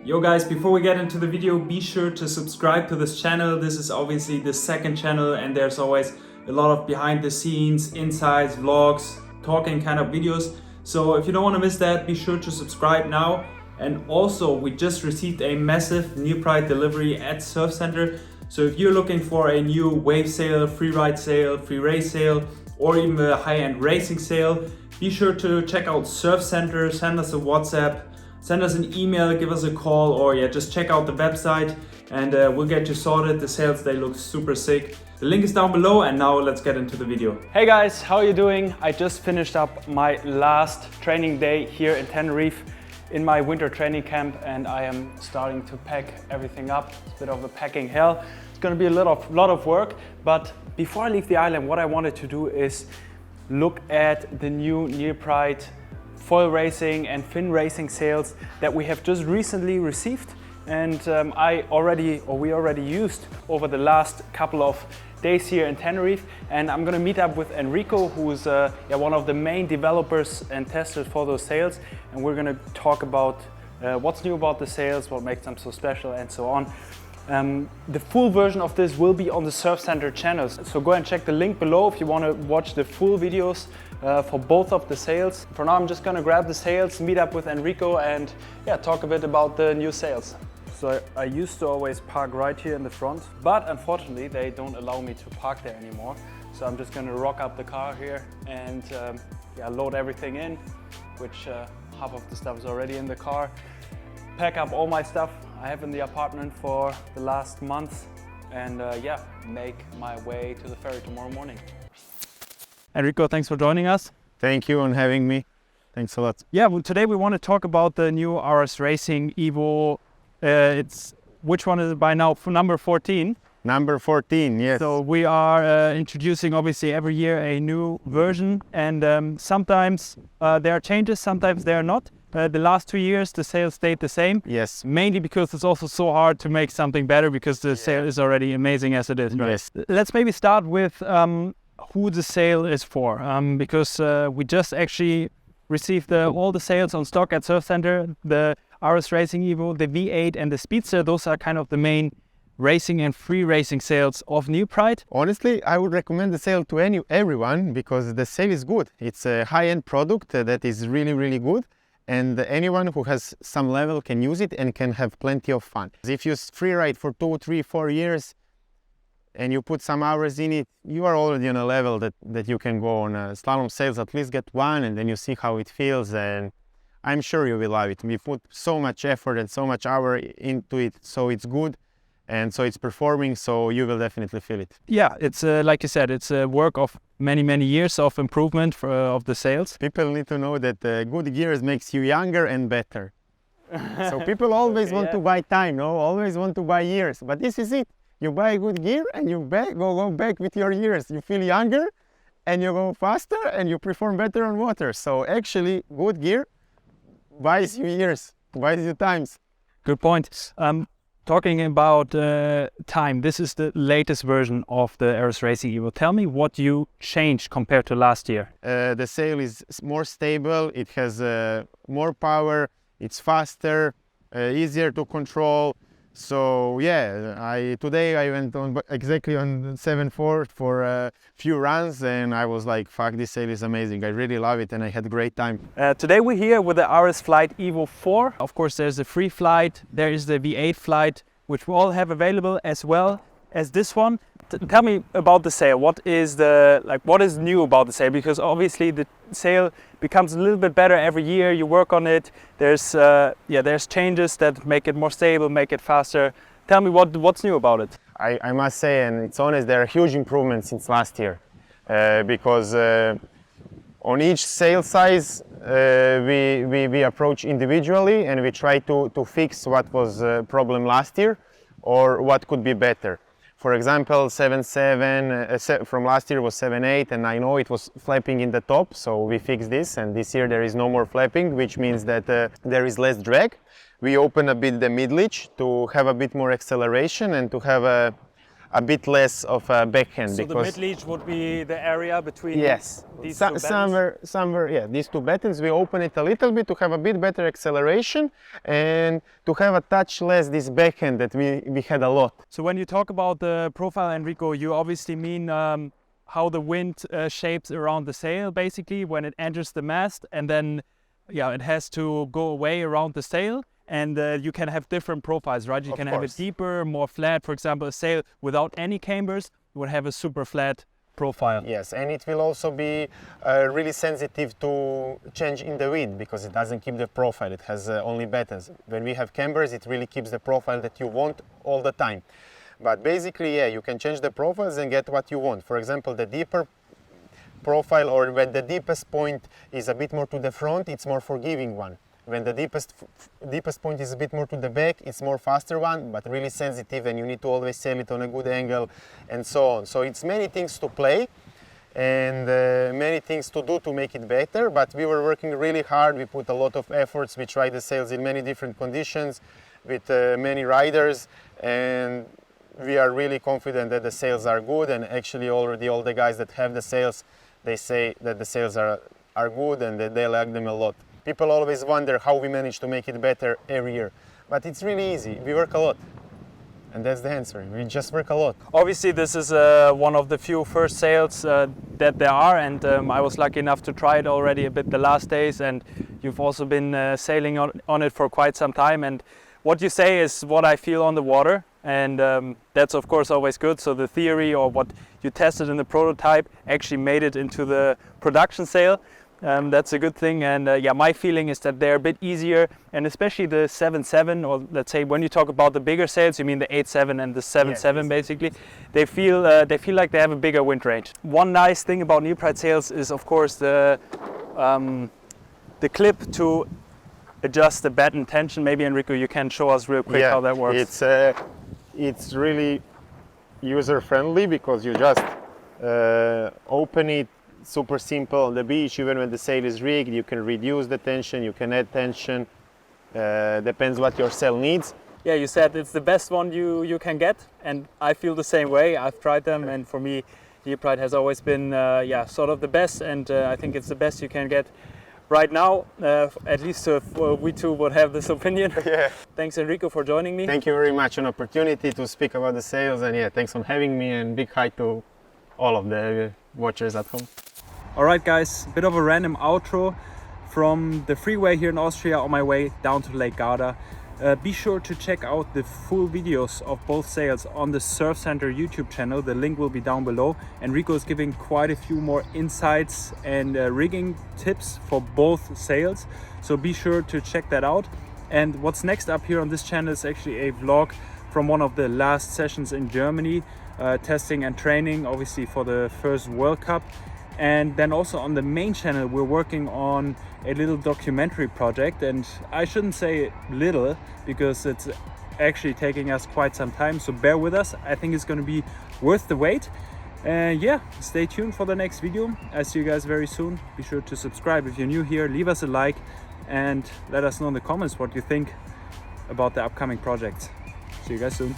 Yo guys, before we get into the video, be sure to subscribe to this channel. This is obviously the second channel and there's always a lot of behind the scenes, insights, vlogs, talking kind of videos. So if you don't want to miss that, be sure to subscribe now. And also we just received a massive NeilPryde delivery at Surf Center. So if you're looking for a new wave sail, free ride sail, free race sail, or even a high-end racing sail, be sure to check out Surf Center, send us a WhatsApp, send us an email, give us a call, or just check out the website and we'll get you sorted. The sails, they look super sick. The link is down below and now let's get into the video. Hey guys, how are you doing? I just finished up my last training day here in Tenerife in my winter training camp and I am starting to pack everything up. It's a bit of a packing hell. It's gonna be a lot of work, but before I leave the island, what I wanted to do is look at the new NeilPryde foil racing and fin racing sails that we have just recently received, and we already used over the last couple of days here in Tenerife. And I'm gonna meet up with Enrico, who's one of the main developers and testers for those sails, and we're gonna talk about what's new about the sails, what makes them so special, and so on. The full version of this will be on the Surf Center channels, so go and check the link below if you want to watch the full videos for both of the sails. For now I'm just gonna grab the sails, meet up with Enrico and talk a bit about the new sails. So I used to always park right here in the front, but unfortunately they don't allow me to park there anymore. So I'm just gonna rock up the car here and load everything in, which half of the stuff is already in the car. Pack up all my stuff I have in the apartment for the last month and make my way to the ferry tomorrow morning. Enrico, thanks for joining us. Thank you for having me. Thanks a lot. Yeah, well, today we want to talk about the new RS Racing Evo. Which one is it by now? Number 14. Number 14, yes. So we are introducing obviously every year a new version, and sometimes there are changes, sometimes there are not. The last 2 years the sail stayed the same. Yes. Mainly because it's also so hard to make something better because the sail is already amazing as it is. Right? Yes. Let's maybe start with who the sail is for, because we just actually received all the sails on stock at Surf Center. The RS Racing Evo, the V8 and the Speedster, those are kind of the main racing and free racing sails of NeilPryde. Honestly, I would recommend the sail to everyone because the sail is good. It's a high-end product that is really, really good. And anyone who has some level can use it and can have plenty of fun. If you free ride for 2, 3, 4 years and you put some hours in it, you are already on a level that you can go on slalom sails, at least get one, and then you see how it feels, and I'm sure you will love it. We put so much effort and so much hour into it, so it's good and so it's performing, so you will definitely feel it. Yeah, it's like you said, it's a work of many years of improvement of the sails. People need to know that good gears makes you younger and better. So people always want to buy time, no? Always want to buy years, but this is it. You buy good gear and you go back with your years. You feel younger and you go faster and you perform better on water. So actually good gear buys you years, buys you times. Good point. Talking about time, this is the latest version of the RS Racing Evo. Tell me what you changed compared to last year. The sail is more stable, it has more power, it's faster, easier to control. So yeah, today I went on exactly on 7.4 for a few runs and I was like, fuck, this sail is amazing. I really love it and I had a great time. Today we're here with the RS Flight Evo 4. Of course there's the free flight, there is the V8 flight, which we all have available as well as this one. Tell me about the sail. What is new about the sail? Because obviously the sail becomes a little bit better every year. You work on it. There's changes that make it more stable, make it faster. Tell me what's new about it. I must say, and it's honest, there are huge improvements since last year because on each sail size we approach individually and we try to fix what was a problem last year or what could be better. For example, 7.7 from last year was 7.8 and I know it was flapping in the top, so we fixed this, and this year there is no more flapping, which means that there is less drag. We open a bit the mid-leach to have a bit more acceleration and to have a bit less of a backhand. So because the mid-leech would be the area between yes, these two buttons? somewhere, yeah, these two buttons, we open it a little bit to have a bit better acceleration and to have a touch less this backhand that we had a lot. So when you talk about the profile, Enrico, you obviously mean how the wind shapes around the sail, basically, when it enters the mast, and then, yeah, it has to go away around the sail. And you can have different profiles, right? You can have it deeper, more flat. For example, a sail without any cambers would have a super flat profile. Yes, and it will also be really sensitive to change in the wind because it doesn't keep the profile. It has only buttons. When we have cambers, it really keeps the profile that you want all the time. But basically, yeah, you can change the profiles and get what you want. For example, the deeper profile, or when the deepest point is a bit more to the front, it's more forgiving one. When the deepest point is a bit more to the back, it's more faster one, but really sensitive, and you need to always sail it on a good angle and so on. So it's many things to play and many things to do to make it better, but we were working really hard. We put a lot of efforts. We tried the sails in many different conditions with many riders, and we are really confident that the sails are good. And actually already all the guys that have the sails, they say that the sails are good and that they like them a lot. People always wonder how we manage to make it better every year, but it's really easy. We work a lot, and that's the answer. We just work a lot. Obviously, this is one of the few first sails that there are, and I was lucky enough to try it already a bit the last days, and you've also been sailing on it for quite some time, and what you say is what I feel on the water, and that's of course always good. So the theory or what you tested in the prototype actually made it into the production sail. That's a good thing, and yeah, my feeling is that they're a bit easier, and especially the 7.7, or let's say when you talk about the bigger sails, you mean the 8.7 and the 7.7, yes, basically. They feel like they have a bigger wind range. One nice thing about NeilPryde sails is of course the clip to adjust the batten tension. Maybe Enrico, you can show us real quick how that works. It's really user friendly because you just open it. Super simple on the beach. Even when the sail is rigged, you can reduce the tension, you can add tension, depends what your sail needs. Yeah, you said it's the best one you can get, and I feel the same way. I've tried them, and for me NeilPryde has always been yeah, sort of the best, and I think it's the best you can get right now. At least we two would have this opinion. Yeah. Thanks Enrico for joining me. Thank you very much, an opportunity to speak about the sails, and yeah, thanks for having me, and big hi to all of the watchers at home. Alright guys, a bit of a random outro from the freeway here in Austria on my way down to Lake Garda. Be sure to check out the full videos of both sails on the Surf Center YouTube channel. The link will be down below. Enrico is giving quite a few more insights and rigging tips for both sails, so be sure to check that out. And what's next up here on this channel is actually a vlog from one of the last sessions in Germany, testing and training obviously for the first World Cup. And then also on the main channel we're working on a little documentary project, and I shouldn't say little because it's actually taking us quite some time, so bear with us. I think it's going to be worth the wait, and yeah, stay tuned for the next video. I'll see you guys very soon. Be sure to subscribe if you're new here, leave us a like, and let us know in the comments what you think about the upcoming projects. See you guys soon.